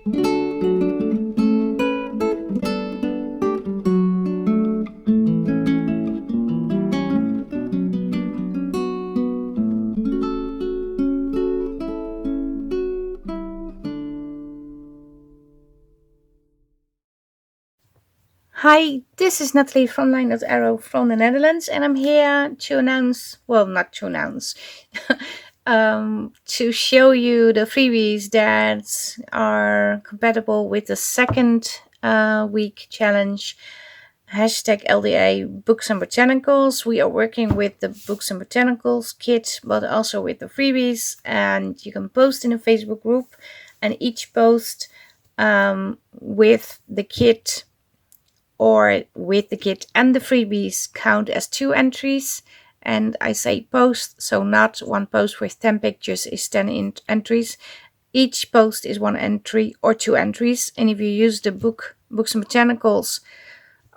Hi, this is Nathalie from LineDotArrow from the Netherlands, and I'm here to announce, well, not to announce, to show you the freebies that are compatible with the second week challenge. Hashtag LDA Books and Botanicals. We are working with the Books and Botanicals kit, but also with the freebies, and you can post in a Facebook group, and each post with the kit or with the kit and the freebies count as 2 entries. And I say post, so not one post with 10 pictures is 10 entries. Each post is 1 entry or 2 entries. And if you use the Books and Botanicals,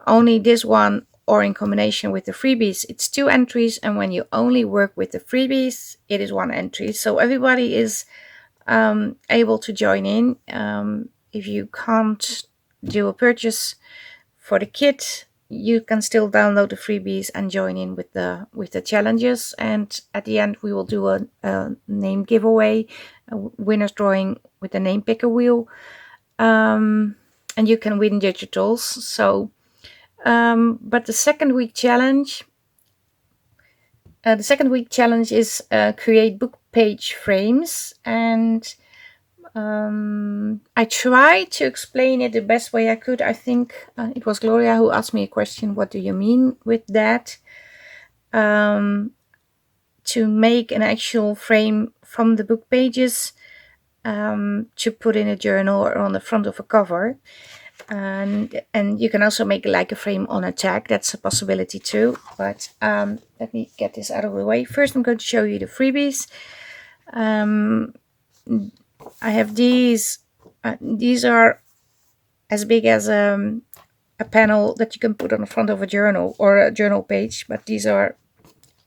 only this one or in combination with the freebies, it's 2 entries. And when you only work with the freebies, it is 1 entry. So everybody is able to join in. If you can't do a purchase for the kit, you can still download the freebies and join in with the challenges. And at the end, we will do a name giveaway, a winner's drawing with the name picker wheel, and you can win digitals. So, but the second week challenge is create book page frames, and I tried to explain it the best way I could. I think it was Gloria who asked me a question, what do you mean with that? To make an actual frame from the book pages to put in a journal or on the front of a cover. And you can also make like a frame on a tag. That's a possibility too. But let me get this out of the way. First, I'm going to show you the freebies. I have these. These are as big as a panel that you can put on the front of a journal or a journal page. But these are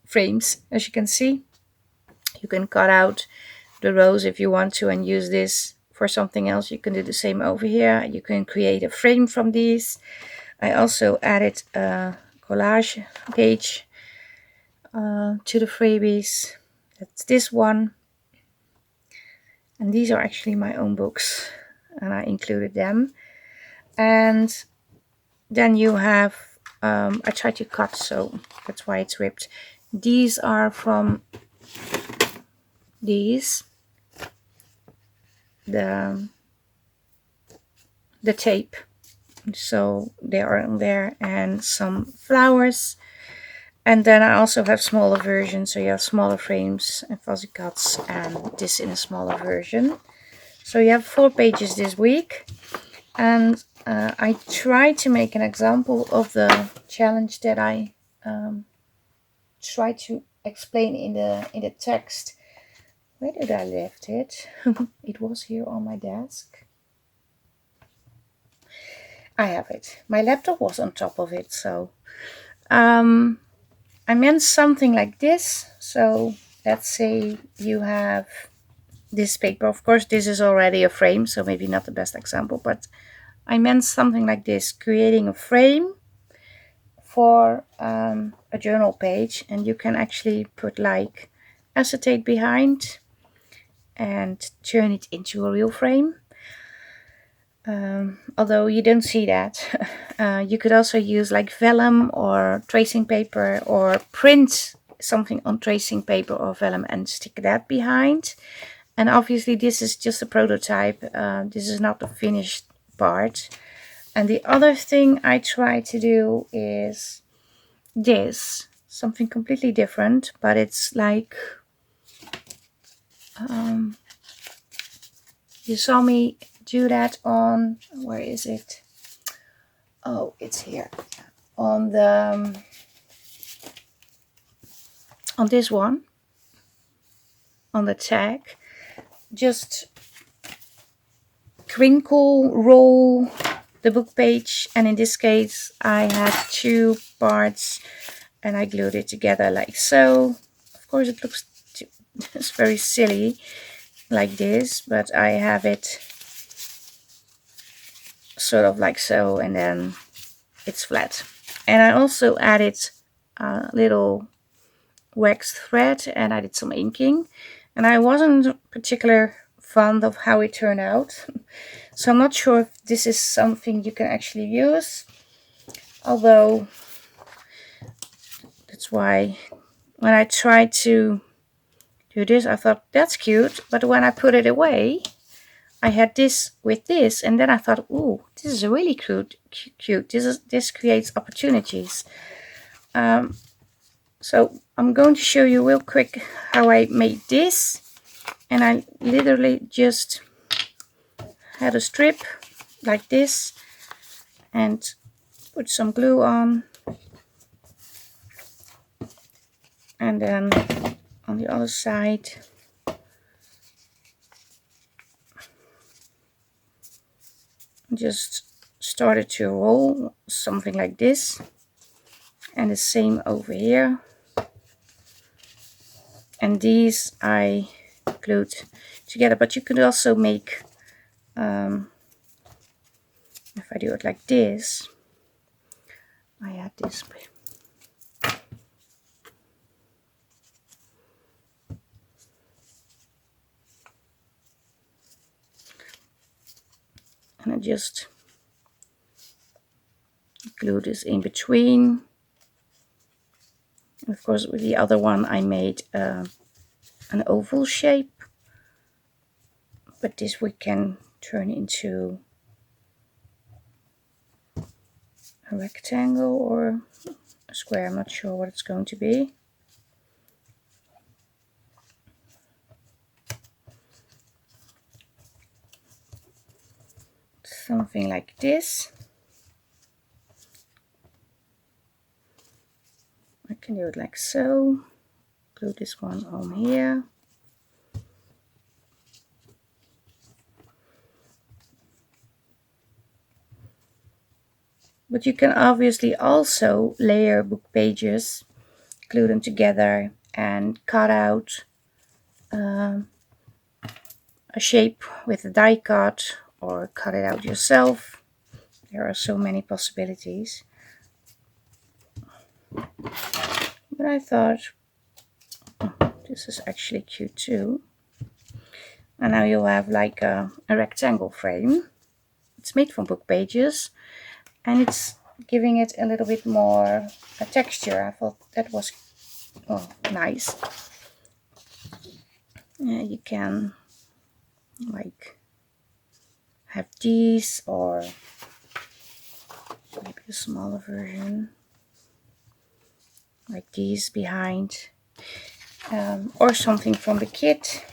frames, as you can see. You can cut out the rows if you want to and use this for something else. You can do the same over here. You can create a frame from these. I also added a collage page to the freebies. That's this one. And these are actually my own books, and I included them. And then you have, I tried to cut, so that's why it's ripped. These are from these, the tape. So they are on there, and some flowers. And then I also have smaller versions, so you have smaller frames and fuzzy cuts, and this in a smaller version. So you have 4 pages this week. And I tried to make an example of the challenge that I tried to explain in the text. Where did I left it? It was here on my desk. I have it. My laptop was on top of it, so I meant something like this. So let's say you have this paper. Of course, this is already a frame, so maybe not the best example, but I meant something like this, creating a frame for a journal page, and you can actually put like acetate behind and turn it into a real frame. Although you don't see that. You could also use like vellum or tracing paper, or print something on tracing paper or vellum and stick that behind. And obviously this is just a prototype. This is not the finished part. And the other thing I try to do is this, something completely different, but it's like, you saw me do that on, where is it? Oh, it's here. On the, on this one, on the tag, just crinkle, roll the book page, and in this case I had 2 parts and I glued it together like so. Of course it looks it's very silly like this, but I have it sort of like so, and then it's flat. And I also added a little wax thread, and I did some inking, and I wasn't particularly fond of how it turned out. So I'm not sure if this is something you can actually use, although that's why when I tried to do this, I thought that's cute, but when I put it away, I had this with this, and then I thought, ooh, this is really cute. This creates opportunities. So I'm going to show you real quick how I made this, and I literally just had a strip like this and put some glue on, and then on the other side just started to roll something like this, and the same over here. And these I glued together, but you could also make, if I do it like this, I had this, and I just glue this in between. And of course, with the other one I made an oval shape, but this we can turn into a rectangle or a square. I'm not sure what it's going to be. Something like this. I can do it like so. Glue this one on here. But you can obviously also layer book pages, glue them together, and cut out a shape with a die cut, or cut it out yourself. There are so many possibilities. But I thought, oh, this is actually cute too. And now you'll have like a rectangle frame. It's made from book pages, and it's giving it a little bit more a texture. I thought that was nice. You can like have these, or maybe a smaller version like these behind, or something from the kit.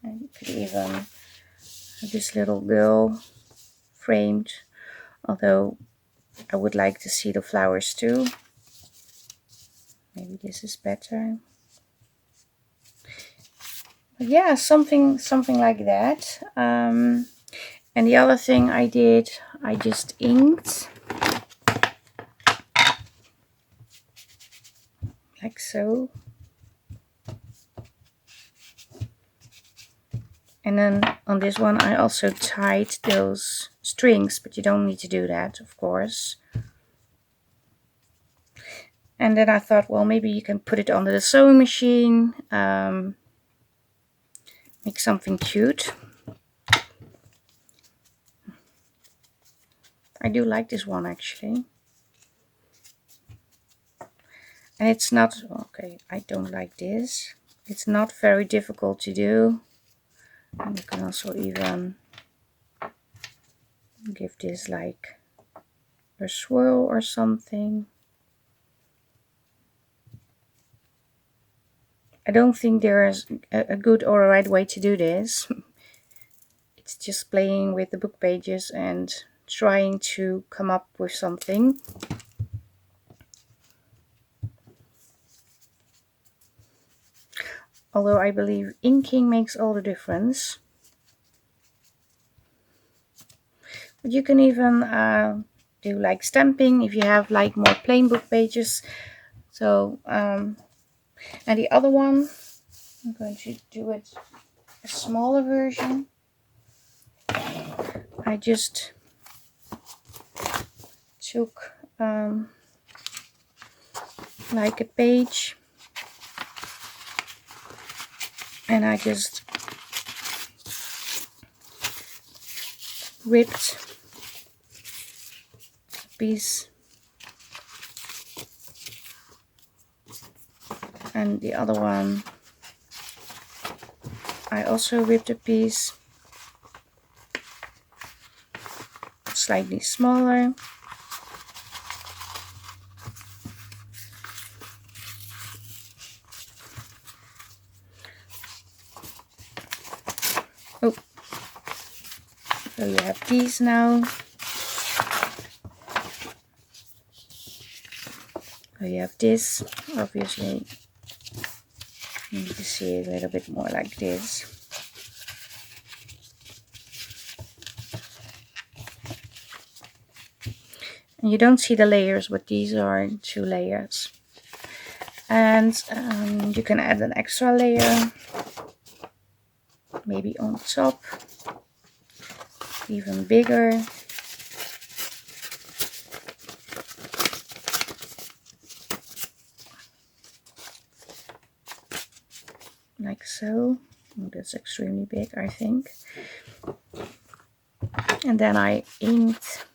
And you could even have this little girl framed, although I would like to see the flowers too. Maybe this is better. But yeah, something like that. And the other thing I did, I just inked like so. And then on this one I also tied those strings, but you don't need to do that, of course. And then I thought, well, maybe you can put it under the sewing machine, make something cute. I do like this one actually. And it's not, okay, I don't like this. It's not very difficult to do. And you can also even give this like a swirl or something. I don't think there is a good or a right way to do this. It's just playing with the book pages and trying to come up with something. Although I believe inking makes all the difference. But you can even do like stamping if you have like more plain book pages. So and the other one, I'm going to do it a smaller version. I just took like a page and I just ripped a piece, and the other one I also ripped a piece, slightly smaller. Oh, so you have these now. So you have this, obviously you need to see it a little bit more like this. And you don't see the layers, but these are 2 layers. And you can add an extra layer, maybe on top, even bigger. Like so. Oh, that's extremely big, I think. And then I inked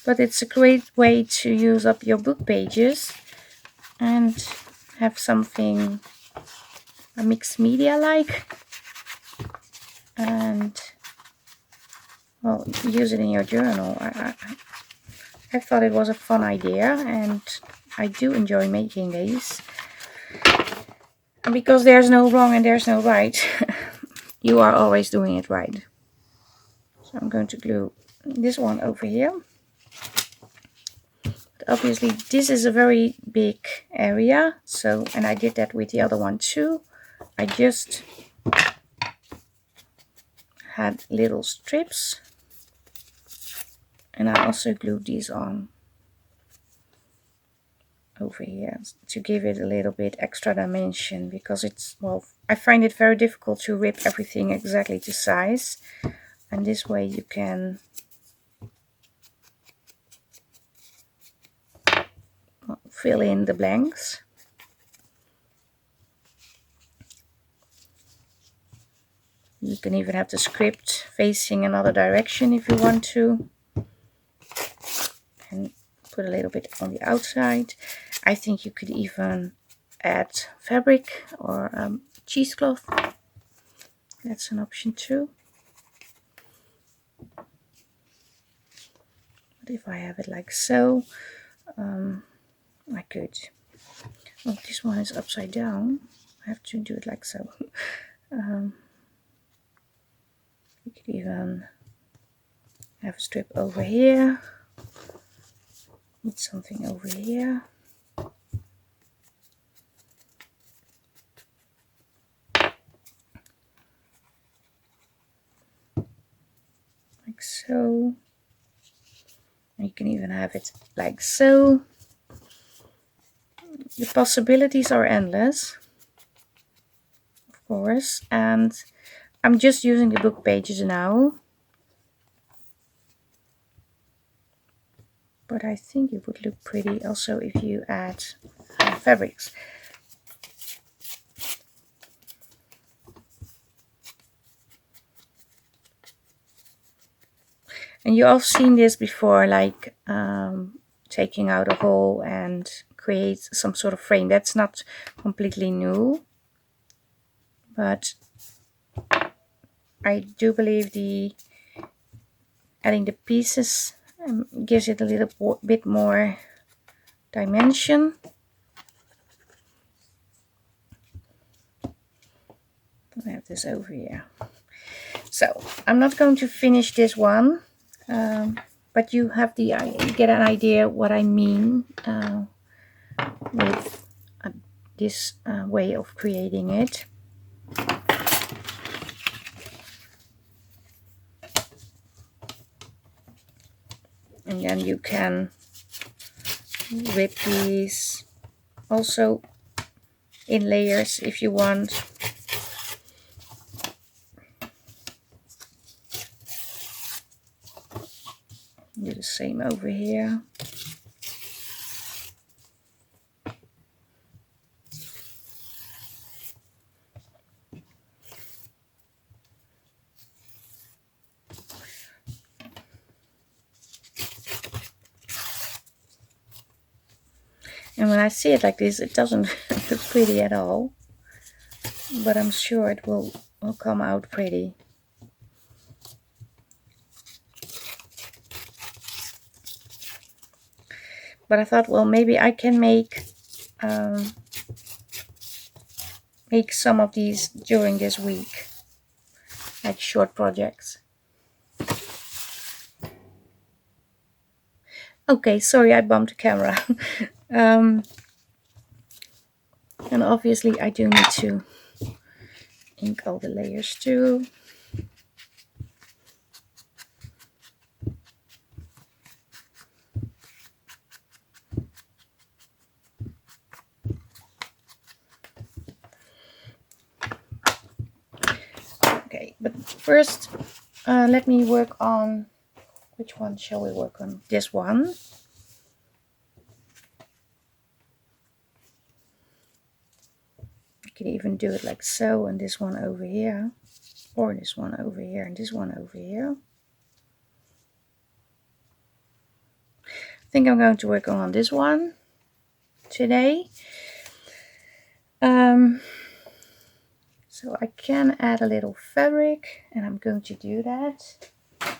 but it's a great way to use up your book pages and have something a mixed media like, and well, use it in your journal. I thought it was a fun idea, and I do enjoy making these. And because there's no wrong and there's no right, you are always doing it right. So I'm going to glue this one over here. But obviously this is a very big area, so, and I did that with the other one too. I just had little strips, and I also glued these on over here to give it a little bit extra dimension, because it's, well, I find it very difficult to rip everything exactly to size, and this way you can fill in the blanks. You can even have the script facing another direction if you want to, and put a little bit on the outside. I think you could even add fabric or cheesecloth. That's an option too. But if I have it like so, I could. Oh, this one is upside down. I have to do it like so. You could even have a strip over here, with something over here. Like so. And you can even have it like so. The possibilities are endless, of course, and I'm just using the book pages now. But I think it would look pretty also if you add fabrics. And you all seen this before, like taking out a hole and create some sort of frame. That's not completely new, but I do believe adding the pieces gives it a little bit more dimension. I have this over here. So I'm not going to finish this one, but you have you get an idea what I mean with this way of creating it. And then you can rip these also in layers if you want. Do the same over here. And when I see it like this, it doesn't look pretty at all, but I'm sure it will come out pretty. But I thought, well, maybe I can make some of these during this week, like short projects. Okay, sorry, I bumped the camera. And obviously I do need to ink all the layers too. Okay, but first let me work on, which one shall we work on? This one. You can even do it like so, and this one over here, or this one over here, and this one over here. I think I'm going to work on this one today. So I can add a little fabric, and I'm going to do that. I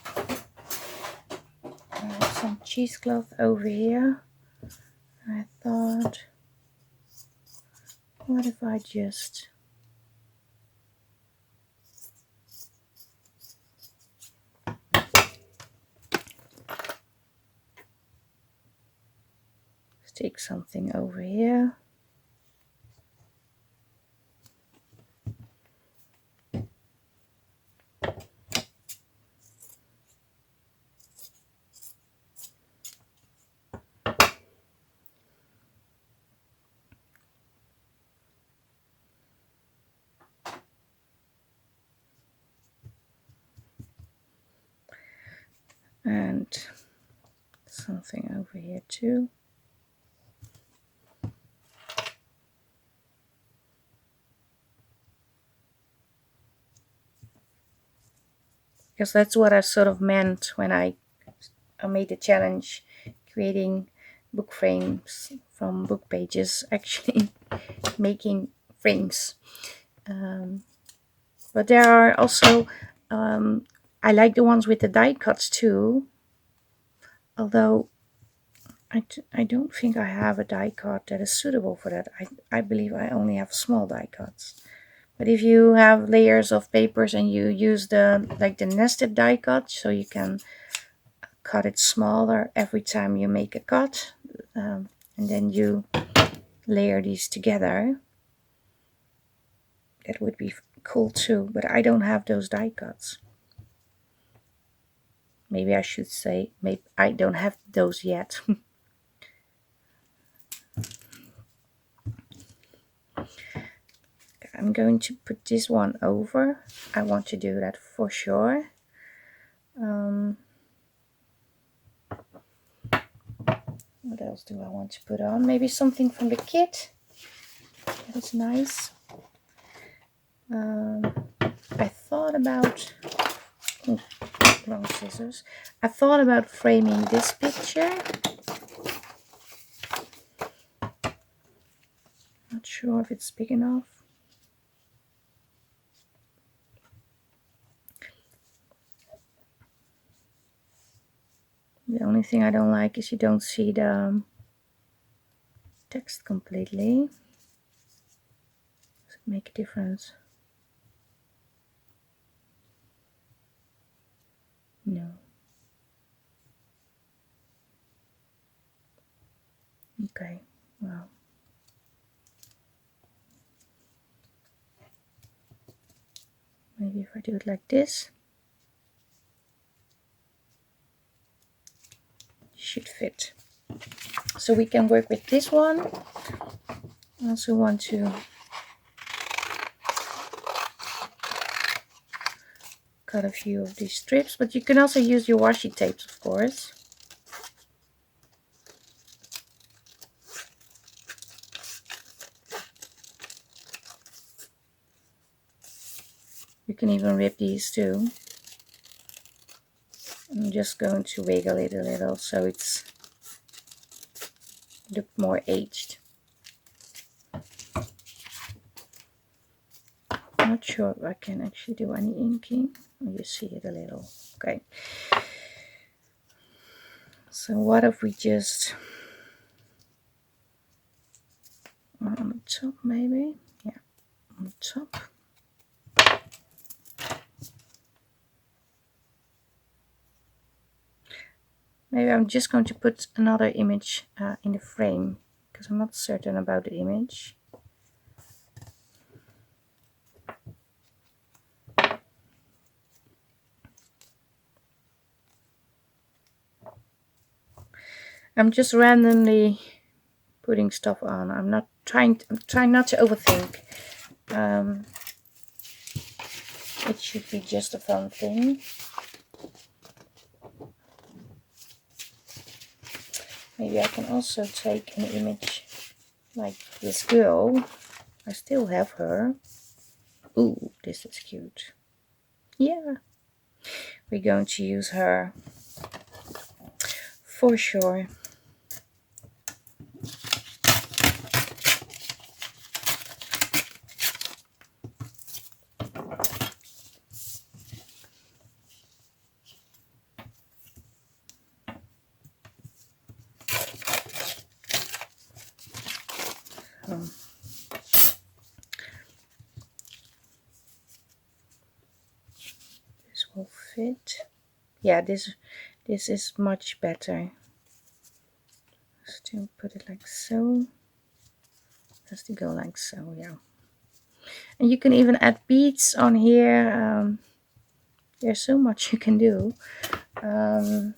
have some cheesecloth over here. I thought, what if I just stick something over here. And something over here too. Because that's what I sort of meant when I made the challenge, creating book frames from book pages, actually making frames. But there are also, I like the ones with the die cuts too, although I don't think I have a die cut that is suitable for that. I believe I only have small die cuts. But if you have layers of papers and you use the nested die cut, so you can cut it smaller every time you make a cut, and then you layer these together, that would be cool too. But I don't have those die cuts. Maybe I should say, maybe I don't have those yet. I'm going to put this one over. I want to do that for sure. What else do I want to put on? Maybe something from the kit. That is nice. I thought about, wrong scissors. I thought about framing this picture. Not sure if it's big enough. The only thing I don't like is you don't see the text completely. Does it make a difference? No. Okay, well. Maybe if I do it like this, it should fit. So we can work with this one. I also want to cut a few of these strips, but you can also use your washi tapes, of course. You can even rip these too. I'm just going to wiggle it a little so it's look more aged. I'm not sure if I can actually do any inking. You see it a little. Okay. So what if we just on the top maybe? Yeah, on the top. Maybe I'm just going to put another image in the frame because I'm not certain about the image. I'm just randomly putting stuff on. I'm trying not to overthink. It should be just a fun thing. Maybe I can also take an image like this girl. I still have her. Ooh, this is cute. Yeah, we're going to use her for sure. This will fit. Yeah, this is much better. Still put it like so. Has to go like so, yeah. And you can even add beads on here. There's so much you can do. Thought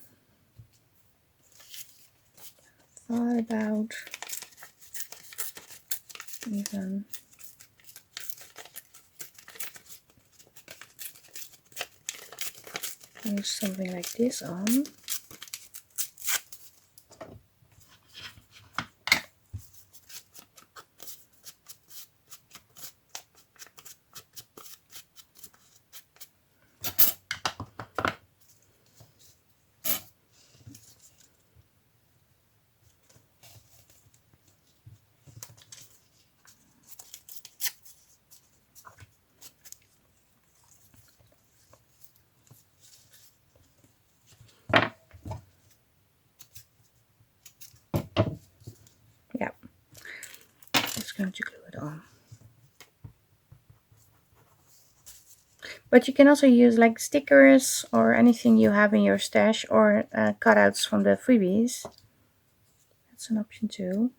about even doing something like this on. Yeah, just going to glue it on. But you can also use like stickers or anything you have in your stash, or cutouts from the freebies. That's an option too.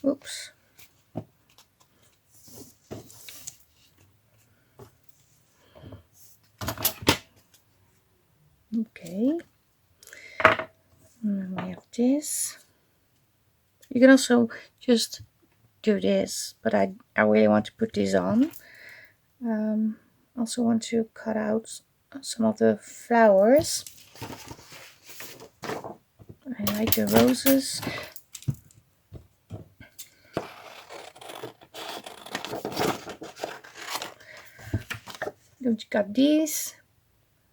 Oops. Okay. And then we have this. You can also just do this, but I really want to put this on. Also want to cut out some of the flowers. I like the roses. Don't you got these?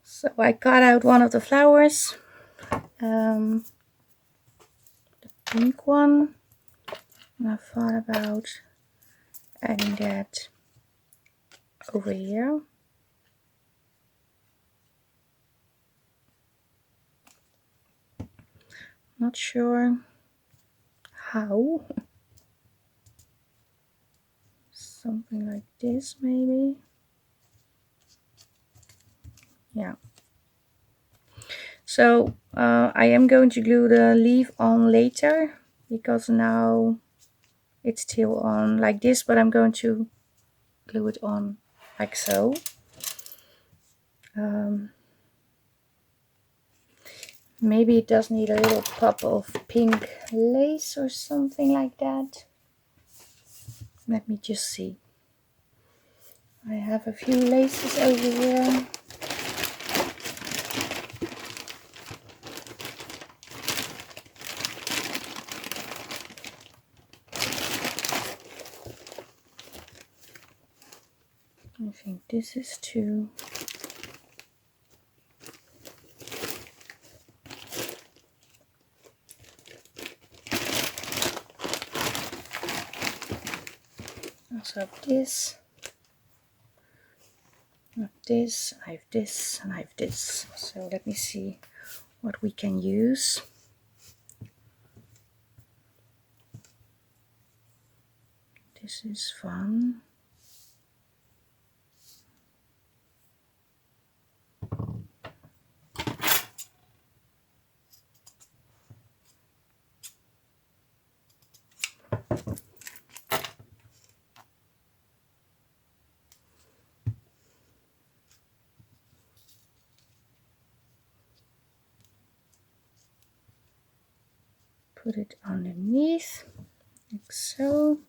So I cut out one of the flowers, the pink one, and I thought about adding that over here. Not sure how. Something like this maybe. Yeah. So I am going to glue the leaf on later because now it's still on like this, but I'm going to glue it on like so. Maybe it does need a little pop of pink lace or something like that. Let me just see. I have a few laces over here. I think this is too. Also have this. I have this, I have this, and I have this. So let me see what we can use. This is fun. Put it underneath, like so.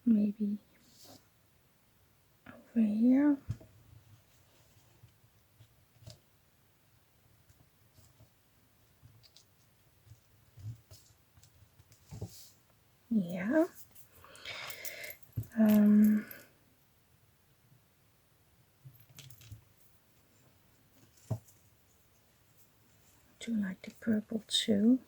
Maybe over here. Yeah. Do like the purple too.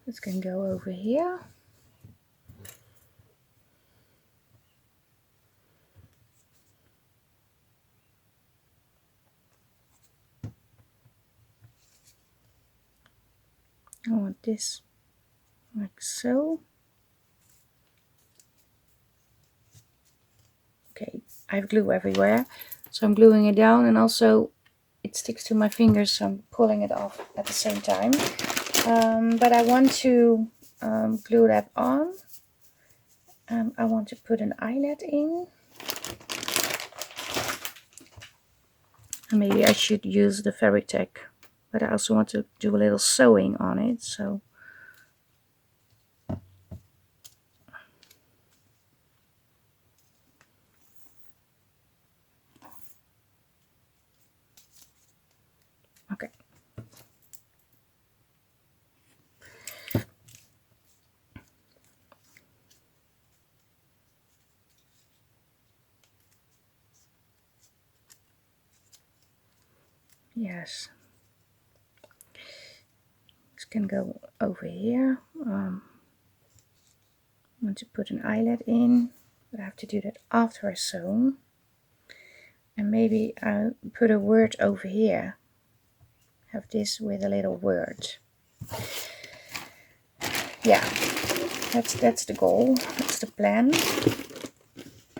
This can go over here. I want this like so. Okay, I have glue everywhere, so I'm gluing it down, and also it sticks to my fingers, so I'm pulling it off at the same time. But I want to glue that on. I want to put an eyelet in. And maybe I should use the fabric tack, but I also want to do a little sewing on it, so okay. Yes, this can go over here. I want to put an eyelet in, but I have to do that after I sew. And maybe I'll put a word over here. Have this with a little word. Yeah, that's the goal. That's the plan.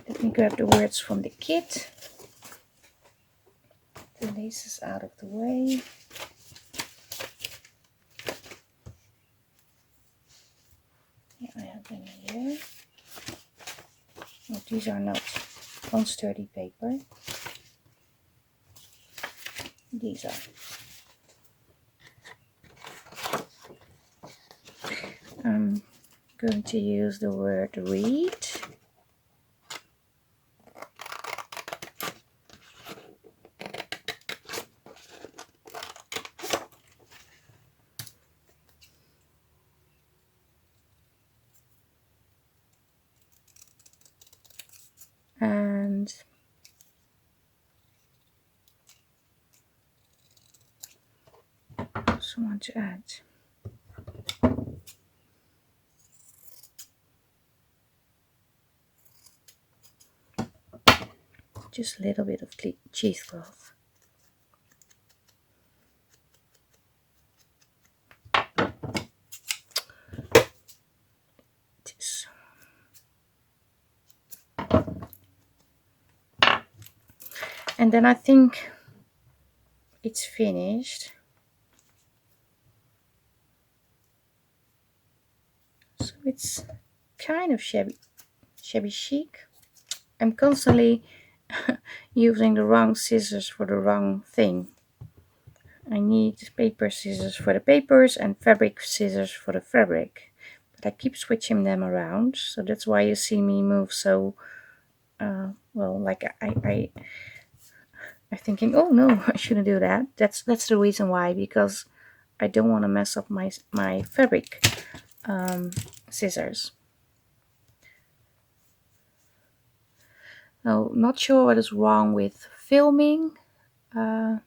Let me grab the words from the kit. The laces out of the way. Yeah, I have them here. Oh, these are not on sturdy paper. These are. I'm going to use the word read. And want to add. Just a little bit of cheesecloth. And then I think it's finished. So it's kind of shabby chic. I'm constantly using the wrong scissors for the wrong thing. I need paper scissors for the papers and fabric scissors for the fabric. But I keep switching them around, so that's why you see me move so well, like I'm thinking, oh no, I shouldn't do that. That's the reason why, because I don't want to mess up my fabric scissors. Now, not sure what is wrong with filming. I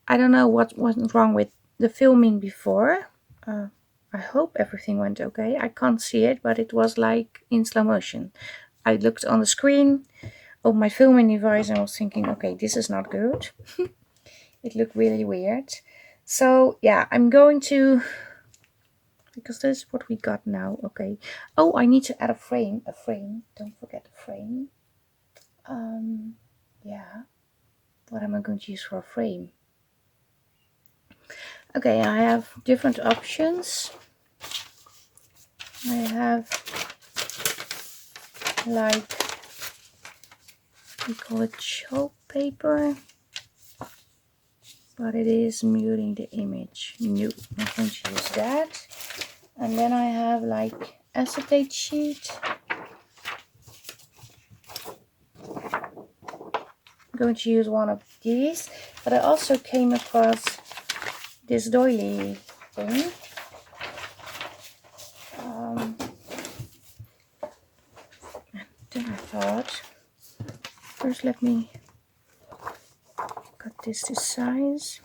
don't know what was wrong with the filming before. I hope everything went okay. I can't see it, but it was like in slow motion. I looked on the screen of my filming device and I was thinking, okay, this is not good. It looked really weird. So yeah, I'm going to, because this is what we got now. Okay. Oh, I need to add a frame. Don't forget the frame. Yeah. What am I going to use for a frame? Okay, I have different options. I have like, we call it chalk paper, but it is muting the image. No, I'm not going to use that. And then I have like acetate sheet. I'm going to use one of these, but I also came across this doily thing. Then I thought, first let me cut this to size.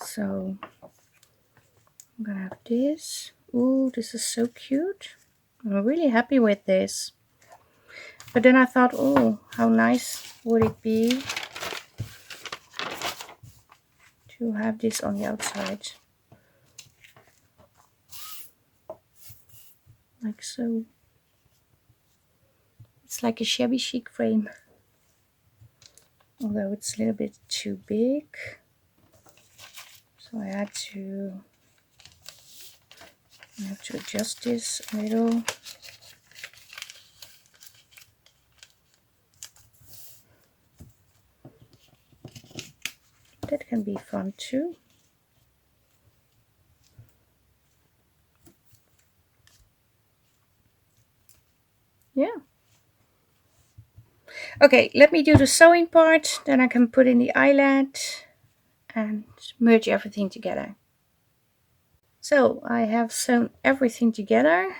So I'm gonna have this. Ooh, this is so cute. I'm really happy with this. But then I thought, oh, how nice would it be to have this on the outside. Like so. It's like a shabby chic frame. Although it's a little bit too big. So I have to adjust this a little. That can be fun too. Yeah. Okay, let me do the sewing part, then I can put in the eyelet and merge everything together. So I have sewn everything together.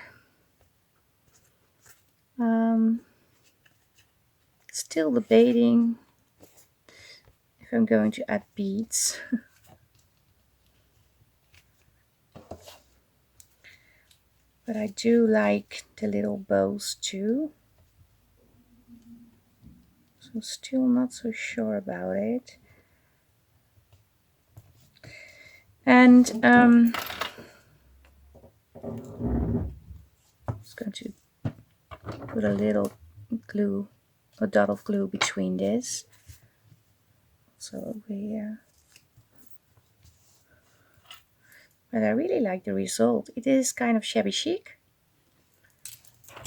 Still debating if I'm going to add beads. But I do like the little bows too. So still not so sure about it. And I'm just going to put a little glue, a dot of glue between this. So over here. But I really like the result. It is kind of shabby chic.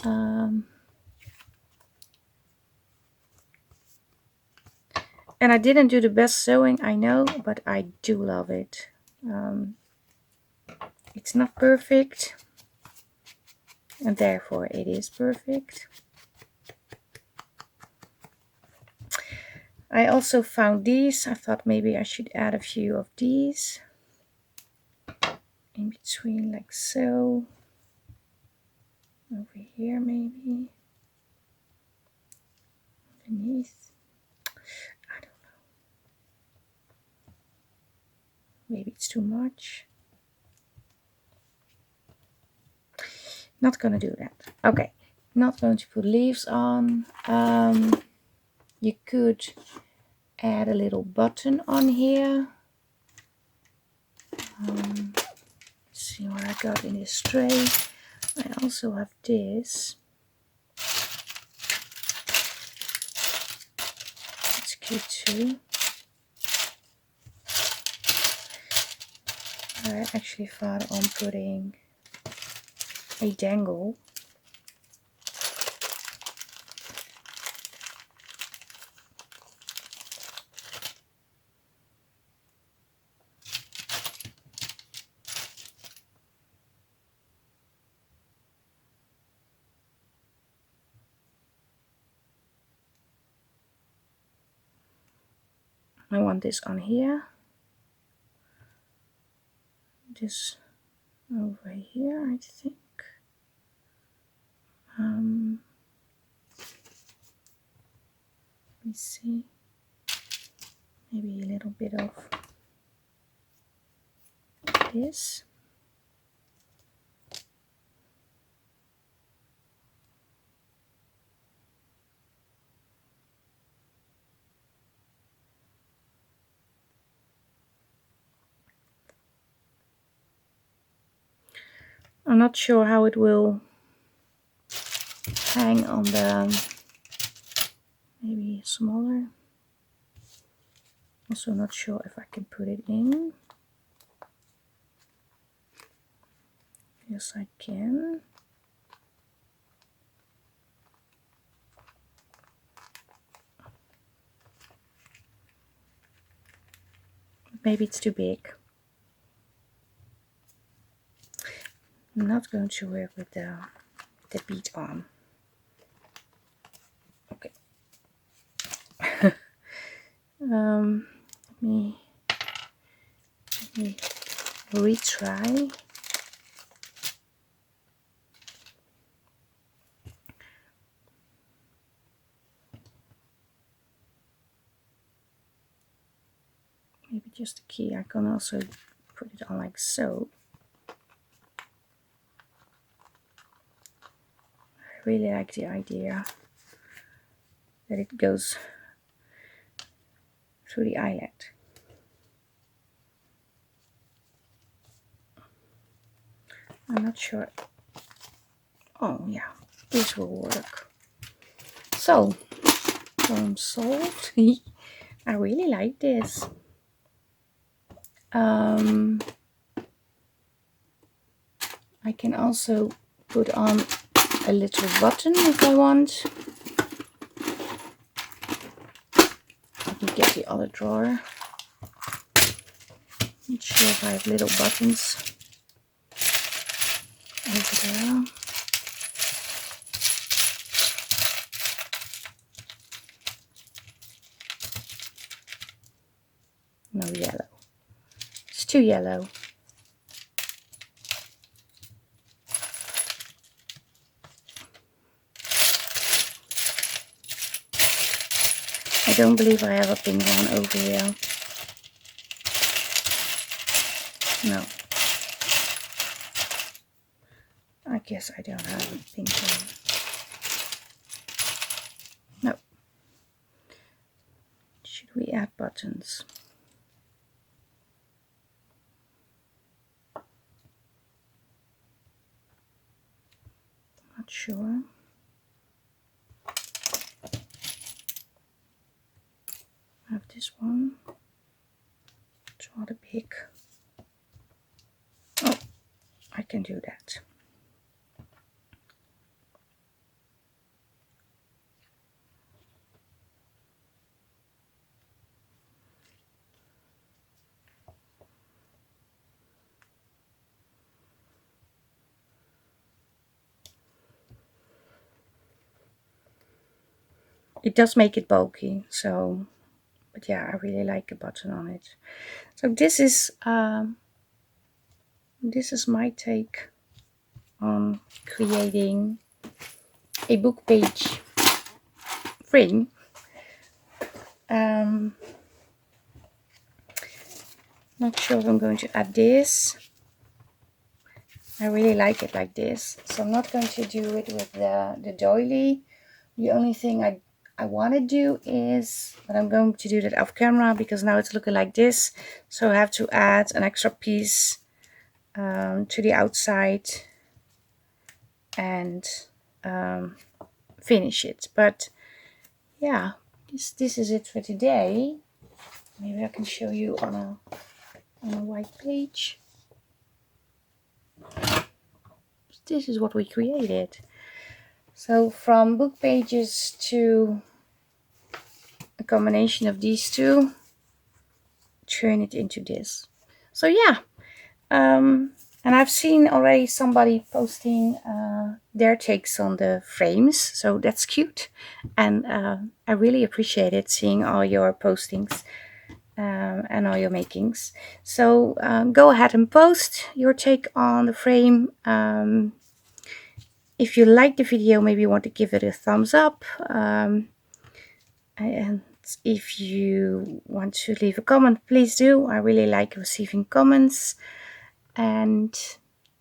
And I didn't do the best sewing, I know, but I do love it. It's not perfect, and therefore it is perfect. I also found these. I thought maybe I should add a few of these in between, like so. Over here maybe. Underneath. I don't know. Maybe it's too much. Not gonna do that. Okay, not going to put leaves on. You could add a little button on here. Let's see what I got in this tray. I also have this. It's cute too. I actually thought on putting a dangle. I want this on here. This over here, I think. Let me see. Maybe a little bit of this. I'm not sure how it will hang on the, maybe smaller. Also not sure if I can put it in. Yes, I can. Maybe it's too big. I'm not going to work with the bead on. Okay. Let me retry. Maybe just a key. I can also put it on like so. I really like the idea that it goes through the eyelet. I'm not sure. Oh yeah, this will work. So, problem solved. I really like this. I can also put on a little button if I want. Let me get the other drawer. Not sure if I have little buttons over there. No yellow. It's too yellow. I don't believe I have a pink one over here. No. I guess I don't have a pink one. No. Should we add buttons? Not sure. I have this one. It's rather big. Oh, I can do that. it does make it bulky. So, but yeah, I really like a button on it. So this is my take on creating a book page frame. Not sure if I'm going to add this. I really like it like this, so I'm not going to do it with the doily. The only thing I want to do is, but I'm going to do that off camera because now it's looking like this. So I have to add an extra piece to the outside and finish it. But yeah, this is it for today. Maybe I can show you on a white page. This is what we created. So from book pages to a combination of these two, turn it into this. So yeah, and I've seen already somebody posting their takes on the frames, so that's cute, and I really appreciate it, seeing all your postings and all your makings. So go ahead and post your take on the frame. If you like the video, maybe you want to give it a thumbs up. And if you want to leave a comment, please do. I really like receiving comments. And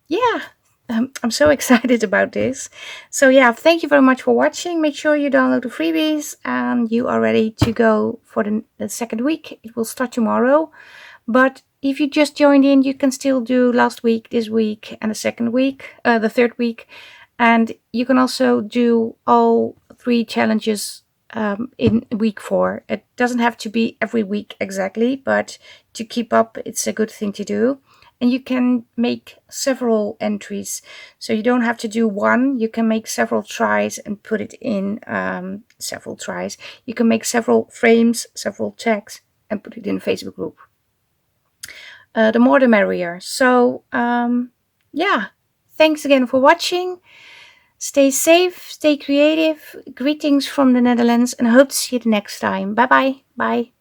yeah, I'm so excited about this. So yeah, thank you very much for watching. Make sure you download the freebies and you are ready to go for the second week. It will start tomorrow. But if you just joined in, you can still do last week, this week, and the third week. And you can also do all 3 challenges in week 4. It doesn't have to be every week exactly, but to keep up, it's a good thing to do. And you can make several entries. So you don't have to do one. You can make several tries and put it in several tries. You can make several frames, several tags, and put it in a Facebook group. The more the merrier. So yeah, thanks again for watching. Stay safe, stay creative. Greetings from the Netherlands, and I hope to see you the next time. Bye bye. Bye.